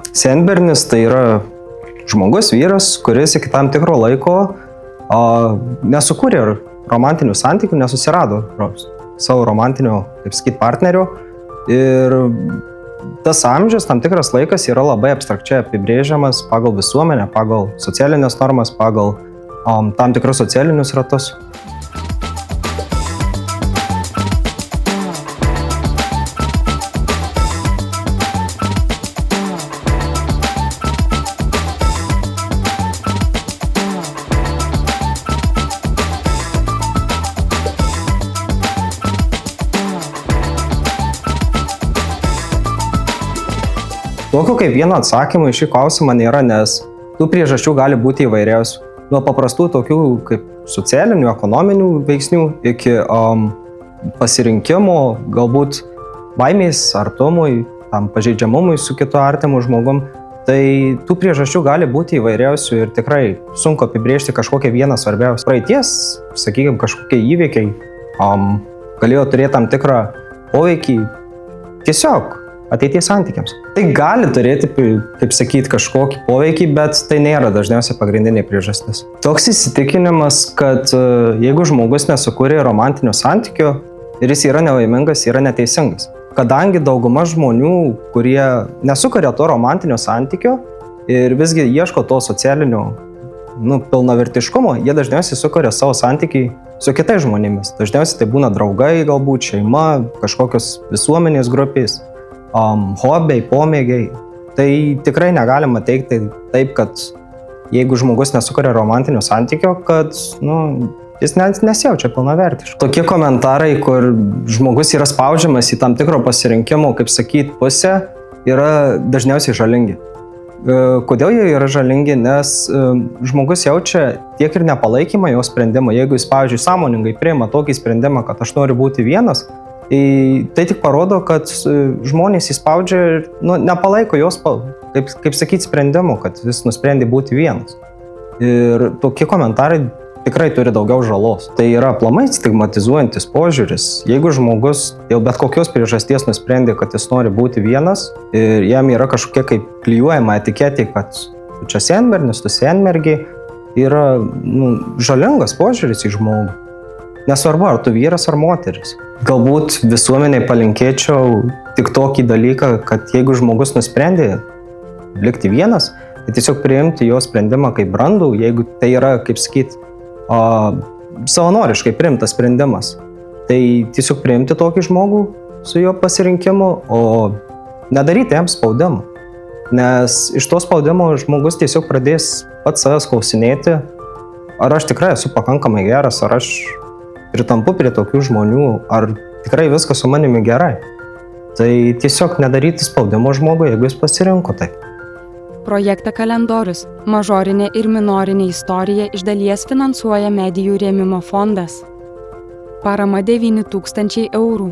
Senbernis tai yra žmogus, vyras, kuris iki tam tikro laiko nesukūrė romantinių santykių, nesusirado savo romantinių, kaip sakyt, partnerių. Ir tas amžius, tam tikras laikas yra labai abstrakčiai apibrėžiamas pagal visuomenę, pagal socialinės normas, pagal tam tikrus socialinius ratus. Tokio kaip vieno atsakymo į šį klausimą nėra, nes tų priežasčių gali būti įvairiausių. Nuo paprastų tokių kaip socialinių, ekonominių veiksnių iki pasirinkimo, galbūt baimės, artumui, tam pažeidžiamumui su kitu artimu žmogum. Tai tų priežasčių gali būti įvairiausių ir tikrai sunku apibrėžti kažkokią vieną svarbiausią. Praeities, sakykime, kažkokie įvykiai galėjo turėti tam tikrą poveikį tiesiog ateities santykiams. Tai gali turėti, kaip sakyti, kažkokį poveikį, bet tai nėra dažniausiai pagrindinė priežastis. Toks įsitikinimas, kad jeigu žmogus nesukūrė romantinių santykių ir jis yra nelaimingas, yra neteisingas. Kadangi dauguma žmonių, kurie nesukuria to romantinio santykio ir visgi ieško to socialinio pilnavertiškumo, jie dažniausiai sukuria savo santykį su kitais žmonėmis. Dažniausiai tai būna draugai, galbūt šeima, kažkokios visuomenės grupės. Hobiai, pomėgiai. Tai tikrai negalima teikti taip, kad jeigu žmogus nesukuria romantinio santykio, kad jis nesijaučia pilnavertiškai. Tokie komentarai, kur žmogus yra spaudžiamas į tam tikro pasirinkimo, kaip sakyti, pusę, yra dažniausiai žalingi. Kodėl jie yra žalingi? Nes žmogus jaučia tiek ir nepalaikymą jo sprendimą. Jeigu jis, pavyzdžiui, sąmoningai priima tokį sprendimą, kad aš noriu būti vienas, tai tik parodo, kad žmonės įspaudžia ir nepalaiko jos, kaip sakyti, sprendimų, kad jis nusprendė būti vienas. Ir tokie komentarai tikrai turi daugiau žalos. Tai yra aplamai stigmatizuojantis požiūris. Jeigu žmogus dėl bet kokios priežasties nusprendė, kad jis nori būti vienas ir jam yra kažkokia kaip klijuojama etiketė, kad tu čia senbernis, tu senmergė, yra žalingas požiūris į žmogų. Nesvarbu, ar tu vyras ar moteris. Galbūt visuomeniai palinkėčiau tik tokį dalyką, kad jeigu žmogus nusprendė likti vienas, tai tiesiog priimti jo sprendimą kaip brandų, jeigu tai yra, kaip sakyti, savanoriškai priimtas sprendimas. Tai tiesiog priimti tokį žmogų su jo pasirinkimu, o nedaryti jam spaudimą. Nes iš to spaudimo žmogus tiesiog pradės pats savęs klausinėti, ar aš tikrai esu pakankamai geras, ar aš pritampu prie tokių žmonių, ar tikrai viskas su manimi gerai. Tai tiesiog nedaryti spaudimo žmogui, jeigu jis pasirinko tai. Projektą Kalendorius – mažorinė ir minorinė istorija iš dalies finansuoja Medijų rėmimo fondas. Parama 9 000 eurų.